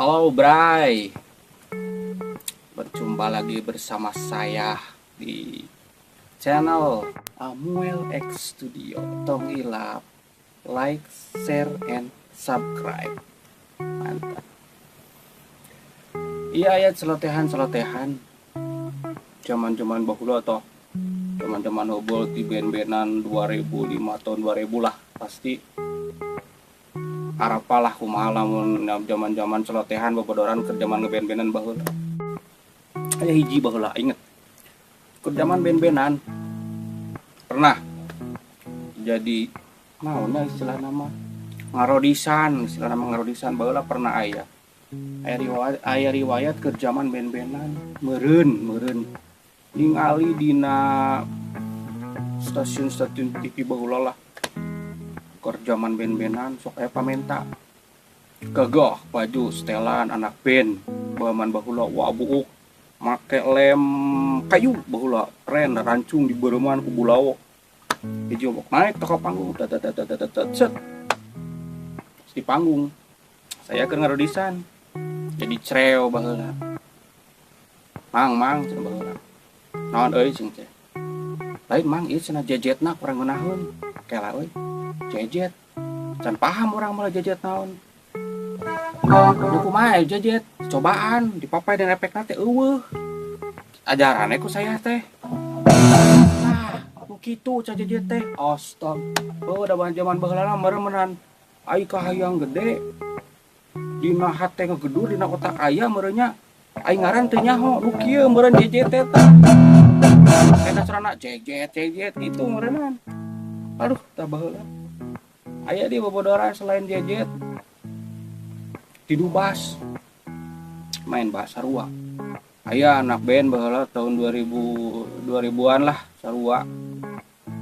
Halo Bray, berjumpa lagi bersama saya di channel Amuel X Studio. Tong ilap, like, share, and subscribe. Mantap. Iya ya, celotehan zaman bahula toh, zaman hobol di band-bandan 2005 tahun 2000 lah pasti. Arapalah kumaha lamun zaman celotehan bobodoran ke zaman ngeband-bandan baheula. Aya hiji baheula inget. Ke zaman band-bandan pernah jadi naonna istilah nama ngarodisan, baheula pernah aya. Aya riwayat ke zaman band-bandan meureun ningali dina stasiun TV baheula lah. Keur zaman band-bandan sok aya pamenta gagah baju setelan anak band baman baheula wa buuk make lem kayu baheula keren rancung di beureman ku bulawo hiji obok naik ke panggung set di panggung saya keur ngarodisan jadi creo baheula mang cenah baheula naon euy cing teh lain mang ieu cenah jejetna kurang ngeunaheun kela euy jejet can paham orang malah jejet naon nu kumaha jejet cobaan dipapai dan efek teh eueuh ajarannya ku saya teh ku kitu ca jejet teh astag da zaman baheula meureun ai kahayang gede dina hate ngegedur dina otak aya meureunnya ai ngaran teu nyaho nu kieu meureun jejet teh eta carana jejet gitu meureunan aduh tah baheula aya di bobodoran selain jejet didubas main bass sarua aya anak band baheula tahun 2000-an lah sarua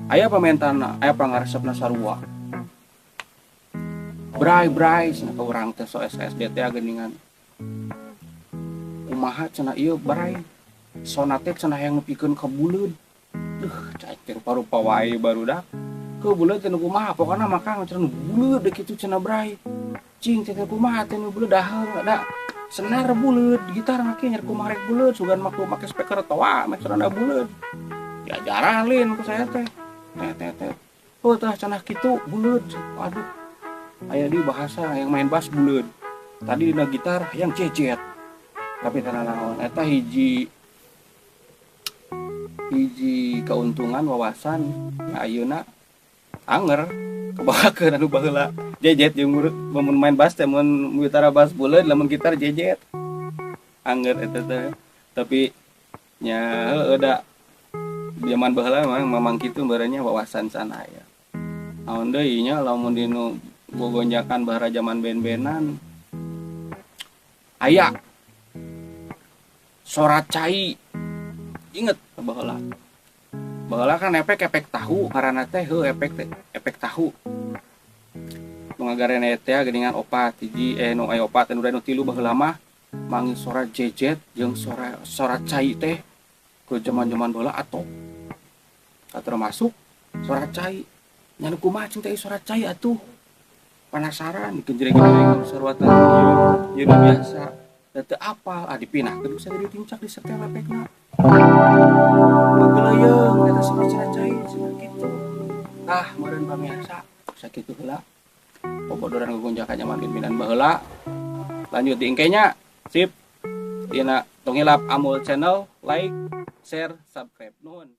aya pamentanna aya pangaresepna sarua bray cenah ka urang teh so SSD teh geuningan kumaha cenah ieu bray sonate cenah yang nepikeun ka buleud cai rupa-rupa wae barudak ke buleud teh nu kumaha pokona maka cenah buleud deh kitu cenah bray cing cenah kumaha teh nu buleud daheung ada senar buleud gitar make nya kumaha rek buleud sugan make speaker toa make cenah buleud diajaran lin ku saya teh oh tah cenah kitu buleud aduh aya di bahasa yang main bass buleud tadi dina gitar yang jejet tapi teh naon eta hiji keuntungan wawasan ayeuna anger kebahakeun anu baheula jejet jeung mun main bass teh mun gitar bass buleud lamun gitar jejet anger eta teh tapi nya heueuh da zaman baheula memang kitu bareanya wawasan sana aya naon deui nya lamun dinu gogonjakan bahara zaman band-bandan aya sorat cai inget baheula kan efek tahu karena teh efek tahu mengagareun eta geuningan opat hiji nu aya opat nu tilu baheula mah mangi sorat jejet jeung sorat cai teh ke zaman baheula atau termasuk sorat cai nya kumaha cing teh sorat cai atuh penasaran digenjreng-genjreng sarwatan ieu biasa teu apal dipinahkeun bisa jadi tincak di setel efekna bageleyeung eta sorat cai cenah kitu meureun pamirsa sakitu heula bobodoran gogonjakan zaman band-bandan baheula lanjut di engkenya sip dina tong ilap Amul channel like share subscribe nuhun.